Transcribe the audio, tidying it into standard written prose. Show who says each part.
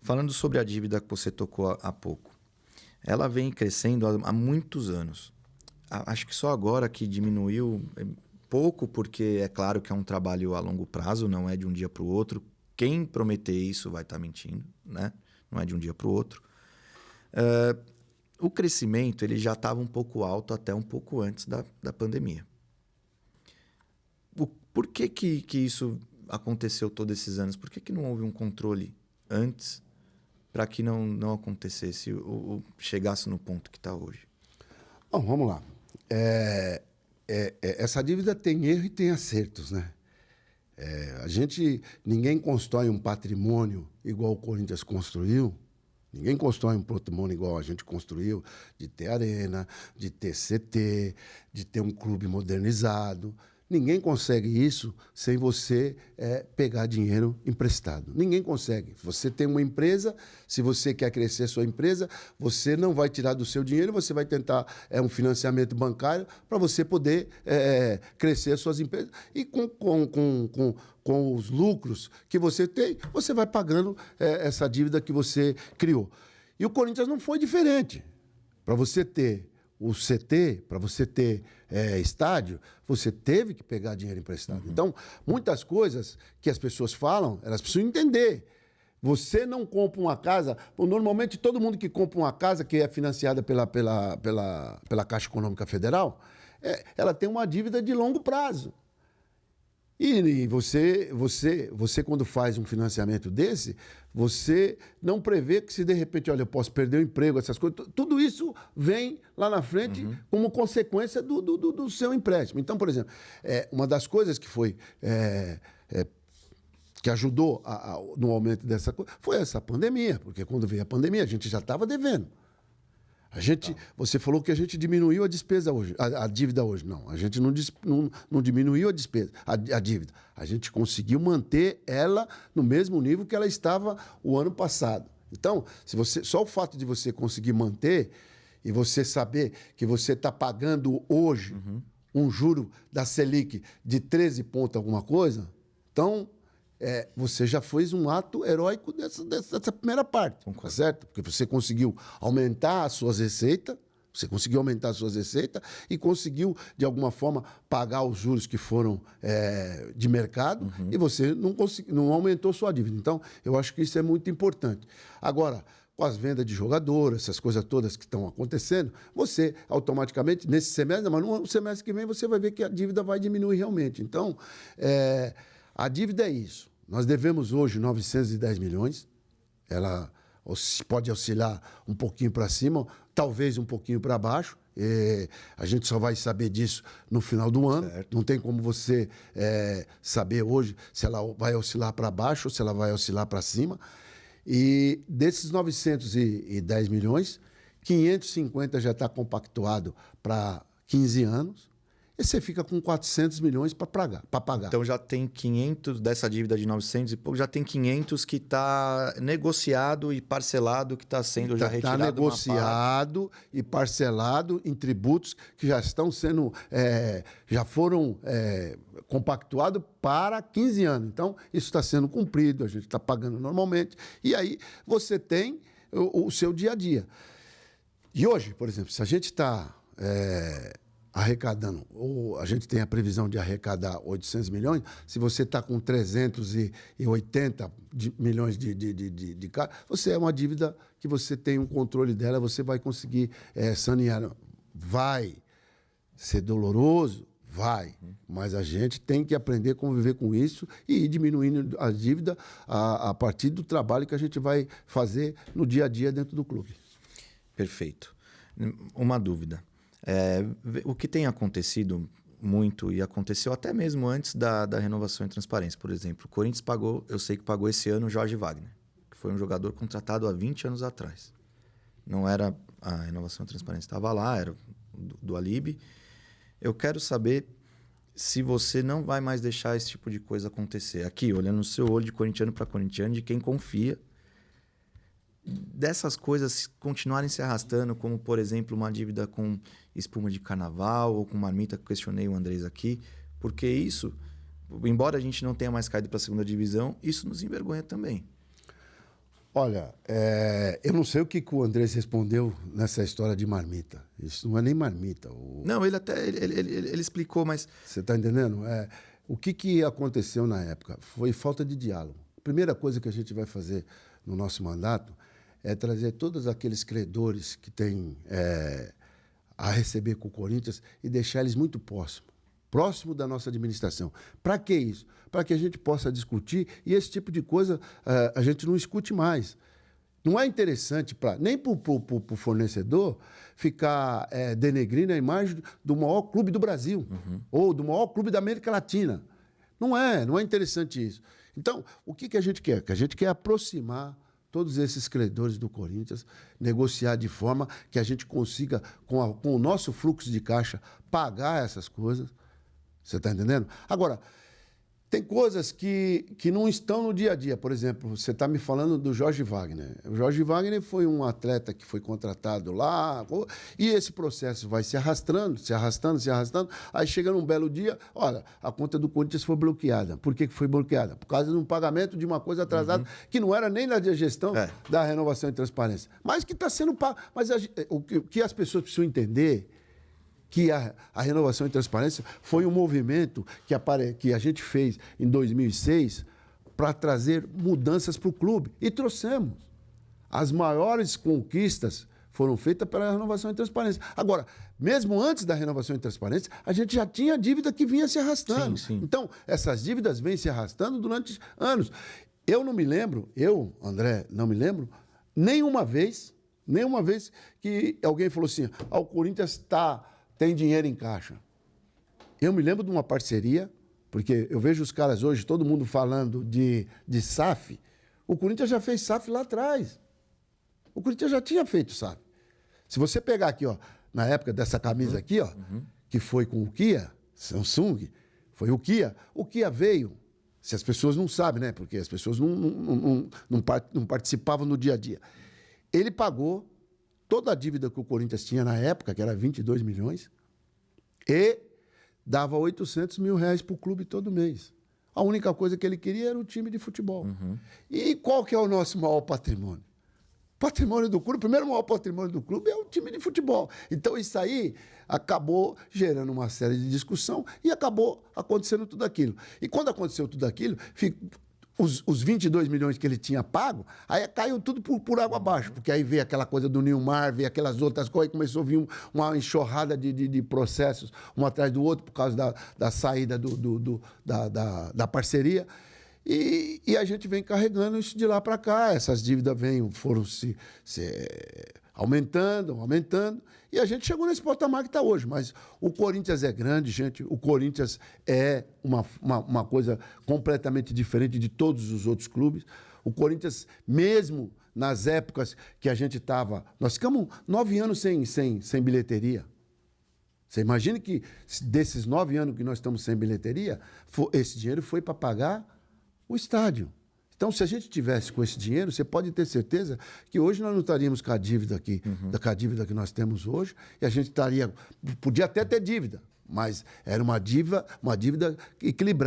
Speaker 1: Falando sobre a dívida que você tocou há pouco, ela vem crescendo há muitos anos. Acho que só agora que diminuiu pouco, porque é claro que é um trabalho a longo prazo, não é de um dia para o outro. Quem prometer isso vai estar mentindo, né? Não é de um dia para o outro. O crescimento ele já estava um pouco alto até um pouco antes da pandemia. Por que isso aconteceu todos esses anos? Por que não houve um controle antes para que não acontecesse ou chegasse no ponto que está hoje?
Speaker 2: Bom, vamos lá. Essa dívida tem erro e tem acertos, né? Ninguém constrói um patrimônio igual o Corinthians construiu. Ninguém constrói um patrimônio igual a gente construiu, de ter arena, de ter CT, de ter um clube modernizado. Ninguém consegue isso sem você pegar dinheiro emprestado. Ninguém consegue. Você tem uma empresa, se você quer crescer a sua empresa, você não vai tirar do seu dinheiro, você vai tentar um financiamento bancário para você poder crescer as suas empresas. E com os lucros que você tem, você vai pagando essa dívida que você criou. E o Corinthians não foi diferente. Para você ter o CT, para você ter estádio, você teve que pegar dinheiro emprestado. Uhum. Então, muitas coisas que as pessoas falam, elas precisam entender. Você não compra uma casa... Normalmente, todo mundo que compra uma casa que é financiada pela Caixa Econômica Federal, ela tem uma dívida de longo prazo. E você, quando faz um financiamento desse, você não prevê que se de repente, olha, eu posso perder o emprego, essas coisas. Tudo isso vem lá na frente como consequência do seu empréstimo. Então, por exemplo, uma das coisas que foi... que ajudou no aumento dessa coisa foi essa pandemia, porque quando veio a pandemia a gente já estava devendo. Você falou que a gente diminuiu a despesa hoje, a dívida hoje. Não, a gente não diminuiu a dívida. A gente conseguiu manter ela no mesmo nível que ela estava o ano passado. Então, só o fato de você conseguir manter e você saber que você está pagando hoje um juro da Selic de 13 pontos alguma coisa, então... você já fez um ato heróico dessa primeira parte, tá certo? Porque você conseguiu aumentar as suas receitas, e conseguiu, de alguma forma, pagar os juros que foram de mercado e você não aumentou sua dívida. Então, eu acho que isso é muito importante. Agora, com as vendas de jogadores, essas coisas todas que estão acontecendo, você automaticamente, nesse semestre, mas no semestre que vem, você vai ver que a dívida vai diminuir realmente. Então, a dívida é isso. Nós devemos hoje 910 milhões. Ela pode oscilar um pouquinho para cima, talvez um pouquinho para baixo. A gente só vai saber disso no final do ano. Certo. Não tem como você saber hoje se ela vai oscilar para baixo ou se ela vai oscilar para cima. E desses 910 milhões, 550 já está compactuado para 15 anos. E você fica com 400 milhões para pagar.
Speaker 1: Então já tem 500 dessa dívida de 900 e pouco, já tem 500 que está negociado e parcelado, que está sendo já retirado.
Speaker 2: Está negociado e parcelado em tributos que já estão sendo, já foram compactuados para 15 anos. Então, isso está sendo cumprido, a gente está pagando normalmente. E aí você tem o seu dia a dia. E hoje, por exemplo, se a gente está... arrecadando, ou a gente tem a previsão de arrecadar 800 milhões, se você está com 380 milhões de carros, você é uma dívida que você tem um controle dela, você vai conseguir sanear. Vai ser doloroso? Vai. Mas a gente tem que aprender a conviver com isso e ir diminuindo a dívida a partir do trabalho que a gente vai fazer no dia a dia dentro do clube.
Speaker 1: Perfeito. Uma dúvida. O que tem acontecido muito, e aconteceu até mesmo antes da renovação e transparência, por exemplo, o Corinthians pagou, eu sei que pagou esse ano o Jorge Wagner, que foi um jogador contratado há 20 anos atrás. Não era a renovação e transparência, estava lá, era do Alibi. Eu quero saber se você não vai mais deixar esse tipo de coisa acontecer. Aqui, olhando no seu olho de corintiano para corintiano, de quem confia, dessas coisas continuarem se arrastando, como, por exemplo, uma dívida com espuma de carnaval ou com marmita, que eu questionei o Andrés aqui, porque isso, embora a gente não tenha mais caído para a segunda divisão, isso nos envergonha também.
Speaker 2: Olha, eu não sei o que o Andrés respondeu nessa história de marmita. Isso não é nem marmita.
Speaker 1: Não, ele explicou, mas...
Speaker 2: Você está entendendo? O que aconteceu na época? Foi falta de diálogo. A primeira coisa que a gente vai fazer no nosso mandato é trazer todos aqueles credores que têm a receber com o Corinthians e deixar eles muito próximo da nossa administração. Para que isso? Para que a gente possa discutir e esse tipo de coisa a gente não escute mais. Não é interessante nem para o fornecedor ficar denegrindo a imagem do maior clube do Brasil ou do maior clube da América Latina. Não é interessante isso. Então, o que a gente quer? Que a gente quer aproximar todos esses credores do Corinthians, negociar de forma que a gente consiga, com o nosso fluxo de caixa, pagar essas coisas. Você está entendendo? Agora, tem coisas que não estão no dia a dia. Por exemplo, você está me falando do Jorge Wagner. O Jorge Wagner foi um atleta que foi contratado lá, e esse processo vai se arrastando. Aí chega num belo dia, olha, a conta do Corinthians foi bloqueada. Por que foi bloqueada? Por causa de um pagamento de uma coisa atrasada, que não era nem na gestão da Renovação e Transparência, mas que está sendo pago. Mas o que as pessoas precisam entender que a Renovação e Transparência foi um movimento que a gente fez em 2006 para trazer mudanças para o clube. E trouxemos. As maiores conquistas foram feitas pela Renovação e Transparência. Agora, mesmo antes da Renovação e Transparência, a gente já tinha dívida que vinha se arrastando.
Speaker 1: Sim.
Speaker 2: Então, essas dívidas vêm se arrastando durante anos. André, não me lembro nenhuma vez que alguém falou assim, o Corinthians tem dinheiro em caixa. Eu me lembro de uma parceria, porque eu vejo os caras hoje, todo mundo falando de SAF. O Corinthians já fez SAF lá atrás. O Corinthians já tinha feito SAF. Se você pegar aqui, na época dessa camisa aqui, que foi com o Kia, Samsung, foi o Kia veio, se as pessoas não sabem, né? Porque as pessoas não participavam no dia a dia. Ele pagou toda a dívida que o Corinthians tinha na época, que era 22 milhões, e dava 800 mil reais para o clube todo mês. A única coisa que ele queria era o time de futebol. E qual que é o nosso maior patrimônio? Patrimônio do clube, o primeiro maior patrimônio do clube é o time de futebol. Então, isso aí acabou gerando uma série de discussão e acabou acontecendo tudo aquilo. E quando aconteceu tudo aquilo, os 22 milhões que ele tinha pago, aí caiu tudo por água abaixo, porque aí veio aquela coisa do Nilmar, veio aquelas outras coisas, e começou a vir uma enxurrada de processos, um atrás do outro, por causa da saída da parceria. E a gente vem carregando isso de lá para cá. Essas dívidas foram se aumentando, e a gente chegou nesse patamar que está hoje. Mas o Corinthians é grande, gente. O Corinthians é uma coisa completamente diferente de todos os outros clubes. O Corinthians, mesmo nas épocas que a gente estava... Nós ficamos 9 anos sem bilheteria. Você imagina que desses 9 anos que nós estamos sem bilheteria, esse dinheiro foi para pagar o estádio. Então, se a gente tivesse com esse dinheiro, você pode ter certeza que hoje nós não estaríamos com a dívida aqui, com a dívida que nós temos hoje, e a gente podia até ter dívida, mas era uma dívida equilibrada.